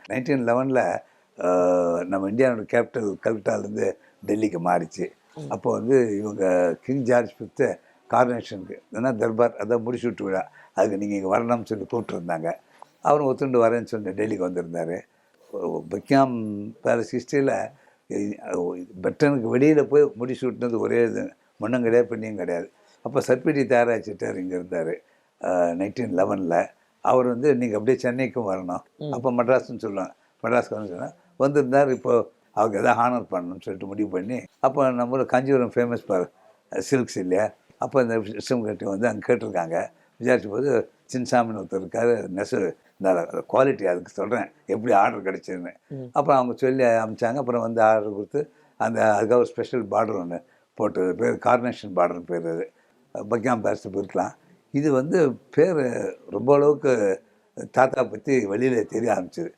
1911 நம்ம இந்தியாவோட கேபிட்டல் கல்கட்டாலேருந்து டெல்லிக்கு மாறிச்சு. அப்போ வந்து இவங்க கிங் ஜார்ஜ் ஃபிஃப்த்து கார்னேஷனுக்கு ஏன்னா தர்பார் அதான் முடிச்சு விட்டு விழா, அதுக்கு நீங்கள் இங்கே வரணும்னு சொல்லி கூப்பிட்டுருந்தாங்க. அவரும் ஒத்துண்டு வரேன்னு சொல்லி டெல்லிக்கு வந்திருந்தார். பக்கிங்ஹாம் பேலஸ் ஹிஸ்ட்ரியில் பிரிட்டனுக்கு வெளியில் போய் முடிச்சு விட்டுனது ஒரே இது, மண்ணும் கிடையாது பெண்ணியும் கிடையாது. அப்போ சர்பிடி தயாராகிட்டார், இங்கே இருந்தார் 1911. அவர் வந்து நீங்கள் அப்படியே சென்னைக்கும் வரணும், அப்போ மெட்ராஸ்ன்னு சொல்லுவாங்க, மெட்ராஸ்க்கு வந்து சொன்னால் வந்திருந்தார். இப்போது அவங்க எதாவது ஹானர் பண்ணணும்னு சொல்லிட்டு முடிவு பண்ணி, அப்போ நம்ம காஞ்சிபுரம் ஃபேமஸ் பார் சில்க்ஸ் இல்லையா, அப்போ இந்த விஷயம் கட்டி வந்து அங்கே கேட்டிருக்காங்க. விசாரிச்ச போது சின்சாமின்னு ஒருத்தர் இருக்கார், நெசவு இந்த குவாலிட்டி அதுக்கு சொல்கிறேன் எப்படி ஆர்டர் கிடச்சிதுன்னு. அப்புறம் அவங்க சொல்லி அமிச்சாங்க. அப்புறம் வந்து ஆர்டர் கொடுத்து அதுக்காக ஒரு ஸ்பெஷல் பார்டர் ஒன்று போட்டது, பேர் கார்னேஷன் பார்டர்னு பேர். அது பக்கிங்ஹாம் பேலஸ் போயிருக்கலாம். இது வந்து பேர் ரொம்ப அளவுக்கு தாத்தா பற்றி வெளியில் தெரிய ஆரம்பிச்சிது.